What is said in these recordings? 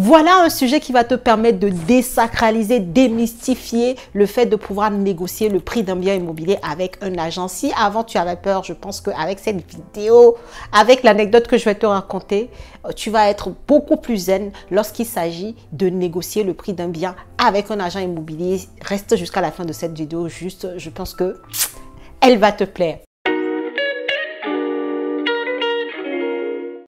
Voilà un sujet qui va te permettre de désacraliser, démystifier le fait de pouvoir négocier le prix d'un bien immobilier avec un agent. Si avant tu avais peur, je pense qu'avec cette vidéo, avec l'anecdote que je vais te raconter, tu vas être beaucoup plus zen lorsqu'il s'agit de négocier le prix d'un bien avec un agent immobilier. Reste jusqu'à la fin de cette vidéo, juste, je pense que elle va te plaire.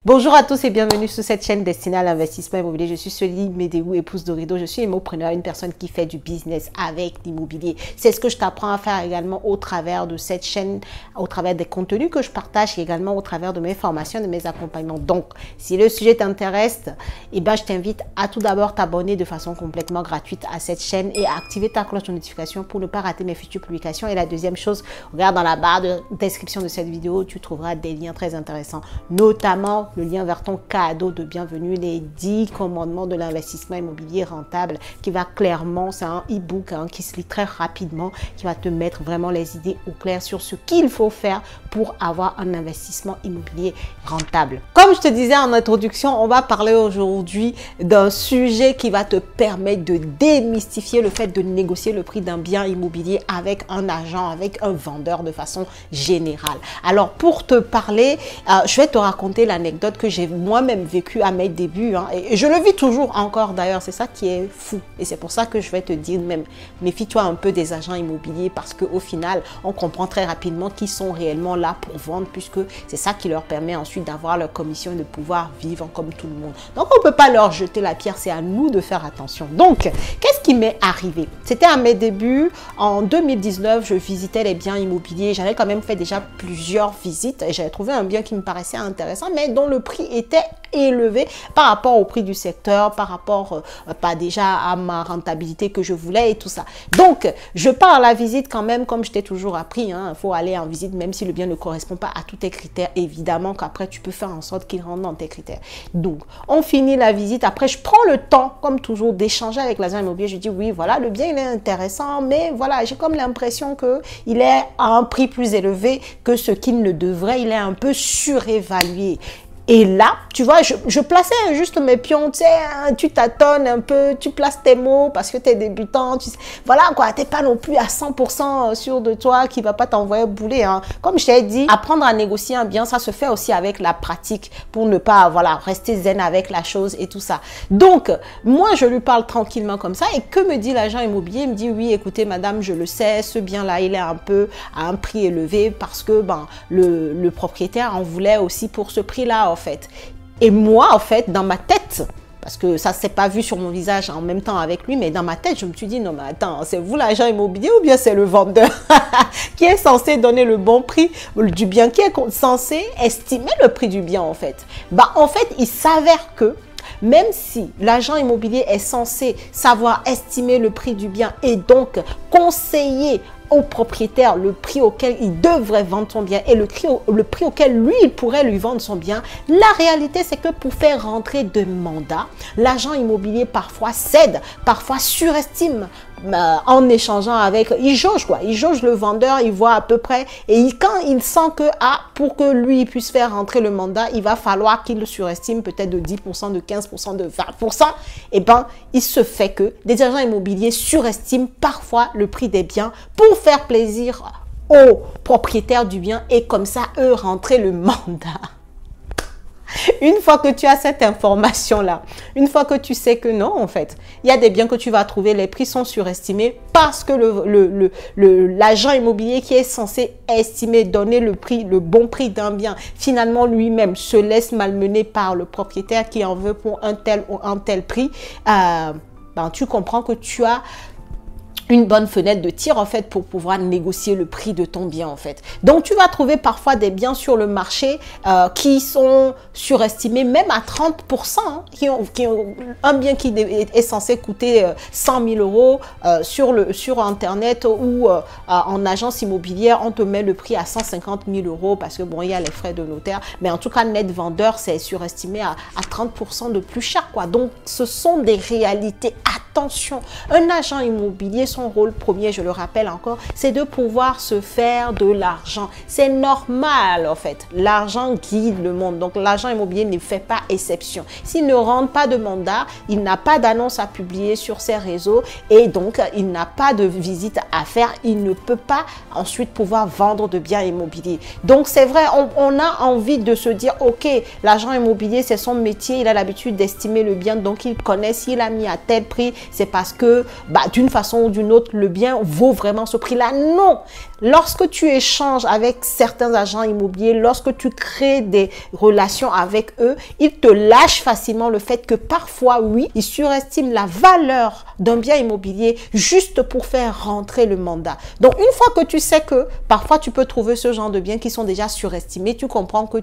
Bonjour à tous et bienvenue sur cette chaîne destinée à l'investissement immobilier. Je suis Celine Medewou, épouse de Rideau. Je suis immopreneur, une personne qui fait du business avec l'immobilier. C'est ce que je t'apprends à faire également au travers de cette chaîne, au travers des contenus que je partage et également au travers de mes formations, de mes accompagnements. Donc, si le sujet t'intéresse, je t'invite à tout d'abord t'abonner de façon complètement gratuite à cette chaîne et à activer ta cloche de notification pour ne pas rater mes futures publications. Et la deuxième chose, regarde dans la barre de description de cette vidéo, tu trouveras des liens très intéressants, notamment le lien vers ton cadeau de bienvenue, les 10 commandements de l'investissement immobilier rentable, qui va clairement, c'est un e-book qui se lit très rapidement, qui va te mettre vraiment les idées au clair sur ce qu'il faut faire pour avoir un investissement immobilier rentable. Comme je te disais en introduction, on va parler aujourd'hui d'un sujet qui va te permettre de démystifier le fait de négocier le prix d'un bien immobilier avec un agent, avec un vendeur de façon générale. Alors pour te parler, je vais te raconter l'anecdote que j'ai moi-même vécu à mes débuts, et je le vis toujours encore d'ailleurs, c'est ça qui est fou, et c'est pour ça que je vais te dire même, méfie-toi un peu des agents immobiliers, parce qu'au final, on comprend très rapidement qu'ils sont réellement là pour vendre, puisque c'est ça qui leur permet ensuite d'avoir leur commission et de pouvoir vivre comme tout le monde. Donc on ne peut pas leur jeter la pierre, c'est à nous de faire attention. Donc, qu'est-ce qui m'est arrivé? C'était à mes débuts, en 2019, je visitais les biens immobiliers, j'avais quand même fait déjà plusieurs visites, et j'avais trouvé un bien qui me paraissait intéressant, mais dont le prix était élevé par rapport au prix du secteur, par rapport pas déjà à ma rentabilité que je voulais et tout ça. Donc, je pars à la visite quand même, comme je t'ai toujours appris, il faut aller en visite même si le bien ne correspond pas à tous tes critères. Évidemment qu'après, tu peux faire en sorte qu'il rentre dans tes critères. Donc, on finit la visite. Après, je prends le temps, comme toujours, d'échanger avec l'agent immobilier. Je dis, oui, voilà, le bien, il est intéressant, mais voilà, j'ai comme l'impression qu'il est à un prix plus élevé que ce qu'il ne devrait. Il est un peu surévalué. Et là, tu vois, je plaçais juste mes pions, tu sais, tu tâtonnes un peu, tu places tes mots parce que tu es débutant, voilà quoi, tu n'es pas non plus à 100% sûr de toi qui ne va pas t'envoyer bouler. Comme je t'ai dit, apprendre à négocier un bien, ça se fait aussi avec la pratique pour ne pas, voilà, rester zen avec la chose et tout ça. Donc, moi, je lui parle tranquillement comme ça et que me dit l'agent immobilier? Il me dit, oui, écoutez, madame, je le sais, ce bien-là, il est un peu à un prix élevé parce que le propriétaire en voulait aussi pour ce prix-là, fait. Et moi, en fait, dans ma tête, parce que ça ne s'est pas vu sur mon visage en même temps avec lui, mais dans ma tête, je me suis dit, non, mais attends, c'est vous l'agent immobilier ou bien c'est le vendeur qui est censé donner le bon prix du bien, qui est censé estimer le prix du bien, en fait. En fait, il s'avère que même si l'agent immobilier est censé savoir estimer le prix du bien et donc conseiller au propriétaire le prix auquel il devrait vendre son bien et le prix auquel lui, il pourrait lui vendre son bien, la réalité, c'est que pour faire rentrer de mandats, l'agent immobilier parfois cède, parfois surestime en échangeant avec, il jauge quoi, il jauge le vendeur, il voit à peu près, et quand il sent que pour que lui puisse faire rentrer le mandat, il va falloir qu'il le surestime peut-être de 10%, de 15%, de 20%, et il se fait que des agents immobiliers surestiment parfois le prix des biens pour faire plaisir aux propriétaires du bien et comme ça, eux, rentrer le mandat. Une fois que tu as cette information-là, une fois que tu sais que non, en fait, il y a des biens que tu vas trouver, les prix sont surestimés parce que l'agent immobilier qui est censé estimer, donner le bon prix d'un bien, finalement lui-même se laisse malmener par le propriétaire qui en veut pour un tel ou un tel prix, tu comprends que tu as une bonne fenêtre de tir en fait pour pouvoir négocier le prix de ton bien en fait. Donc tu vas trouver parfois des biens sur le marché qui sont surestimés même à 30%, qui ont un bien qui est censé coûter 100 000 euros sur internet ou en agence immobilière, on te met le prix à 150 000 euros parce que bon, il y a les frais de notaire, mais en tout cas net vendeur c'est surestimé à 30% de plus cher quoi. Donc ce sont des réalités. Attention, un agent immobilier, son son rôle premier, je le rappelle encore, c'est de pouvoir se faire de l'argent. C'est normal en fait. L'argent guide le monde. Donc l'agent immobilier ne fait pas exception. S'il ne rentre pas de mandat, il n'a pas d'annonce à publier sur ses réseaux et donc il n'a pas de visite à faire. Il ne peut pas ensuite pouvoir vendre de biens immobiliers. Donc c'est vrai, on a envie de se dire, ok, l'agent immobilier c'est son métier, il a l'habitude d'estimer le bien, donc il connaît s'il a mis à tel prix, c'est parce que d'une façon ou d'une autre, le bien vaut vraiment ce prix-là. Non! Lorsque tu échanges avec certains agents immobiliers, lorsque tu crées des relations avec eux, ils te lâchent facilement le fait que parfois, oui, ils surestiment la valeur d'un bien immobilier juste pour faire rentrer le mandat. Donc, une fois que tu sais que parfois tu peux trouver ce genre de biens qui sont déjà surestimés, tu comprends que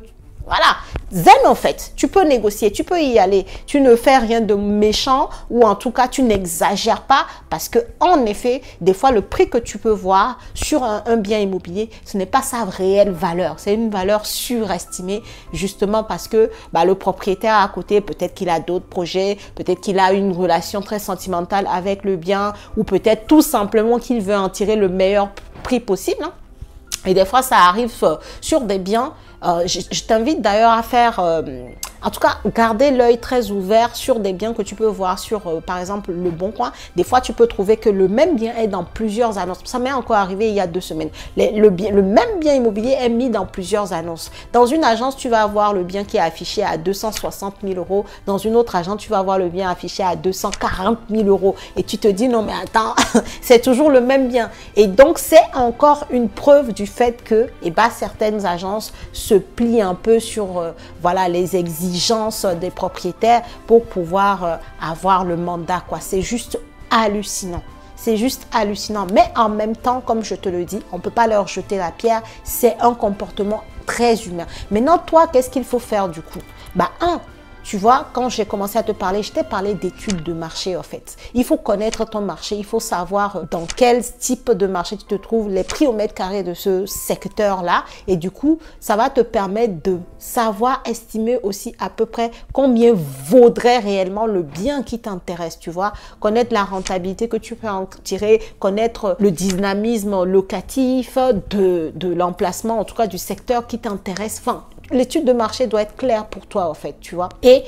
voilà, zen en fait, tu peux négocier, tu peux y aller, tu ne fais rien de méchant ou en tout cas tu n'exagères pas parce que en effet, des fois le prix que tu peux voir sur un bien immobilier, ce n'est pas sa réelle valeur, c'est une valeur surestimée justement parce que le propriétaire à côté, peut-être qu'il a d'autres projets, peut-être qu'il a une relation très sentimentale avec le bien ou peut-être tout simplement qu'il veut en tirer le meilleur prix possible. Hein. Et des fois, ça arrive sur des biens. Je t'invite d'ailleurs à faire, en tout cas, garder l'œil très ouvert sur des biens que tu peux voir sur, par exemple, Le Bon Coin. Des fois, tu peux trouver que le même bien est dans plusieurs annonces. Ça m'est encore arrivé il y a 2 semaines. Le même bien immobilier est mis dans plusieurs annonces. Dans une agence, tu vas avoir le bien qui est affiché à 260 000 euros. Dans une autre agence, tu vas avoir le bien affiché à 240 000 euros. Et tu te dis, non mais attends, c'est toujours le même bien. Et donc, c'est encore une preuve du fait que certaines agences se plient un peu sur voilà, les exigences des propriétaires pour pouvoir avoir le mandat, quoi. C'est juste hallucinant. C'est juste hallucinant. Mais en même temps, comme je te le dis, on ne peut pas leur jeter la pierre. C'est un comportement très humain. Maintenant, toi, qu'est-ce qu'il faut faire du coup? Tu vois, quand j'ai commencé à te parler, je t'ai parlé d'études de marché en fait. Il faut connaître ton marché, il faut savoir dans quel type de marché tu te trouves, les prix au mètre carré de ce secteur-là. Et du coup, ça va te permettre de savoir estimer aussi à peu près combien vaudrait réellement le bien qui t'intéresse, tu vois. Connaître la rentabilité que tu peux en tirer, connaître le dynamisme locatif de l'emplacement, en tout cas du secteur qui t'intéresse. Enfin, l'étude de marché doit être claire pour toi, en fait, tu vois. Et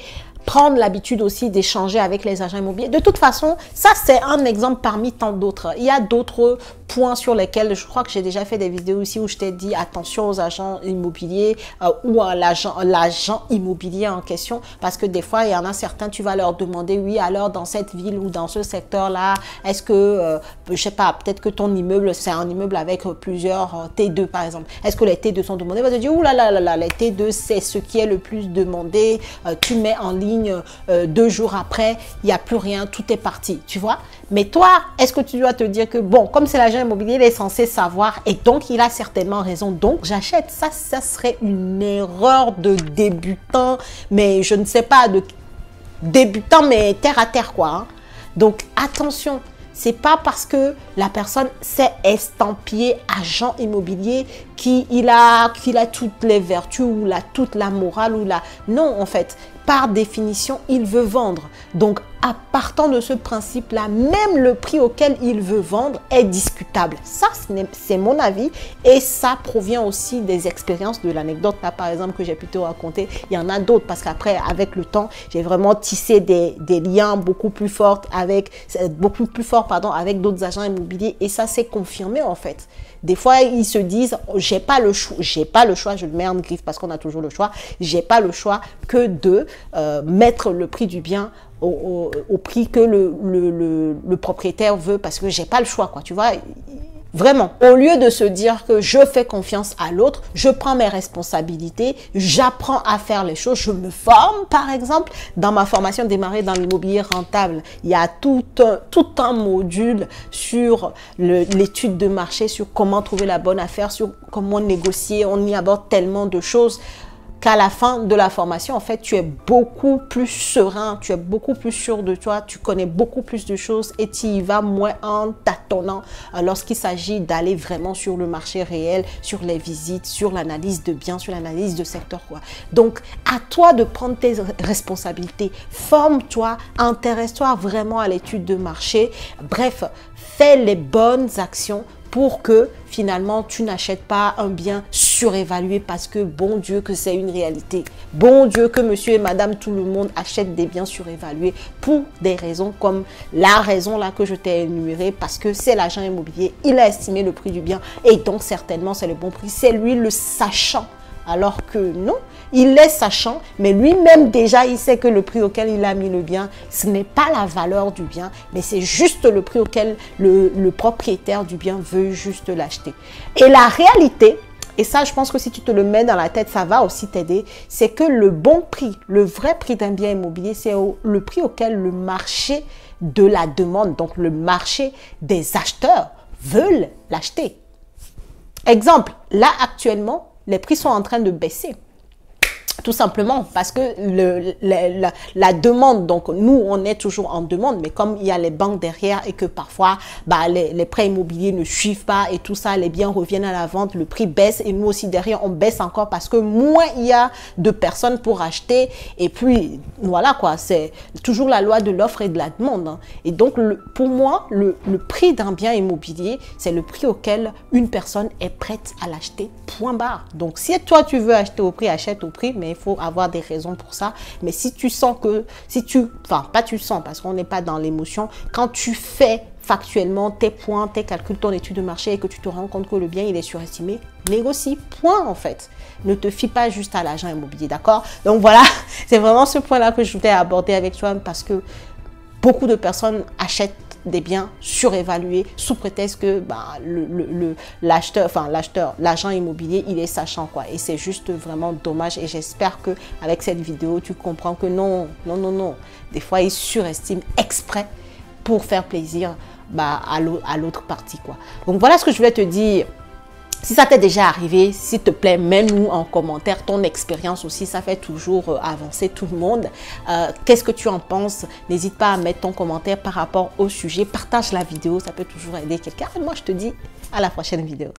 prendre l'habitude aussi d'échanger avec les agents immobiliers. De toute façon, ça, c'est un exemple parmi tant d'autres. Il y a d'autres points sur lesquels je crois que j'ai déjà fait des vidéos aussi où je t'ai dit attention aux agents immobiliers ou à l'agent immobilier en question, parce que des fois, il y en a certains, tu vas leur demander, oui, alors dans cette ville ou dans ce secteur-là, est-ce que, je sais pas, peut-être que ton immeuble, c'est un immeuble avec plusieurs T2 par exemple. Est-ce que les T2 sont demandés? Tu vas te dire, ouh là là là là, les T2, c'est ce qui est le plus demandé. Tu mets en ligne 2 jours après, il n'y a plus rien, tout est parti, tu vois. Mais toi, est-ce que tu dois te dire que, bon, comme c'est l'agent immobilier, il est censé savoir et donc il a certainement raison, donc j'achète. Ça serait une erreur de débutant, mais je ne sais pas, de débutant, mais terre à terre, quoi. Hein. Donc, attention. C'est pas parce que la personne s'est estampillée agent immobilier qu'il a toutes les vertus ou toute la morale ou la... Non, en fait, par définition, il veut vendre. Donc, à partant de ce principe-là, même le prix auquel il veut vendre est discutable. Ça, c'est mon avis et ça provient aussi des expériences de l'anecdote là, par exemple, que j'ai plutôt raconté. Il y en a d'autres parce qu'après, avec le temps, j'ai vraiment tissé des liens beaucoup plus forts avec d'autres agents immobiliers et ça s'est confirmé en fait. Des fois, ils se disent, j'ai pas le choix, je le mets en griffe parce qu'on a toujours le choix, j'ai pas le choix que de mettre le prix du bien au prix que le propriétaire veut parce que j'ai pas le choix, quoi, tu vois. Vraiment, au lieu de se dire que je fais confiance à l'autre, je prends mes responsabilités, j'apprends à faire les choses, je me forme par exemple. Dans ma formation Démarrer dans l'immobilier rentable, il y a tout un module sur l'étude de marché, sur comment trouver la bonne affaire, sur comment négocier, on y aborde tellement de choses. qu'à la fin de la formation, en fait, tu es beaucoup plus serein, tu es beaucoup plus sûr de toi, tu connais beaucoup plus de choses et tu y vas moins en tâtonnant lorsqu'il s'agit d'aller vraiment sur le marché réel, sur les visites, sur l'analyse de biens, sur l'analyse de secteur, quoi. Donc, à toi de prendre tes responsabilités. Forme-toi, intéresse-toi vraiment à l'étude de marché. Bref, fais les bonnes actions pour que finalement tu n'achètes pas un bien surévalué parce que bon Dieu que c'est une réalité. Bon Dieu que monsieur et madame tout le monde achète des biens surévalués pour des raisons comme la raison là que je t'ai énumérée, parce que c'est l'agent immobilier, il a estimé le prix du bien et donc certainement c'est le bon prix, c'est lui le sachant. Alors que non, il est sachant, mais lui-même déjà, il sait que le prix auquel il a mis le bien, ce n'est pas la valeur du bien, mais c'est juste le prix auquel le propriétaire du bien veut juste l'acheter. Et la réalité, et ça, je pense que si tu te le mets dans la tête, ça va aussi t'aider, c'est que le bon prix, le vrai prix d'un bien immobilier, c'est le prix auquel le marché de la demande, donc le marché des acheteurs, veulent l'acheter. Exemple, là actuellement, les prix sont en train de baisser. Tout simplement parce que la demande, donc nous on est toujours en demande, mais comme il y a les banques derrière et que parfois les prêts immobiliers ne suivent pas et tout ça, les biens reviennent à la vente, le prix baisse et nous aussi derrière on baisse encore parce que moins il y a de personnes pour acheter et puis voilà quoi, c'est toujours la loi de l'offre et de la demande, hein. Et donc pour moi le prix d'un bien immobilier c'est le prix auquel une personne est prête à l'acheter, point barre. Donc si toi tu veux acheter au prix, achète au prix, mais il faut avoir des raisons pour ça. Mais si tu sens que, enfin pas tu sens parce qu'on n'est pas dans l'émotion, quand tu fais factuellement tes points, tes calculs, ton étude de marché et que tu te rends compte que le bien il est surestimé, négocie, point en fait. Ne te fie pas juste à l'agent immobilier, d'accord? Donc voilà, c'est vraiment ce point-là que je voulais aborder avec toi parce que beaucoup de personnes achètent des biens surévalués sous prétexte que l'agent immobilier, il est sachant quoi. Et c'est juste vraiment dommage et j'espère que avec cette vidéo, tu comprends que non. Des fois, ils surestiment exprès pour faire plaisir à l'autre partie quoi. Donc voilà ce que je voulais te dire. Si ça t'est déjà arrivé, s'il te plaît, mets-nous en commentaire ton expérience aussi. Ça fait toujours avancer tout le monde. Qu'est-ce que tu en penses? N'hésite pas à mettre ton commentaire par rapport au sujet. Partage la vidéo, ça peut toujours aider quelqu'un. Et moi, je te dis à la prochaine vidéo.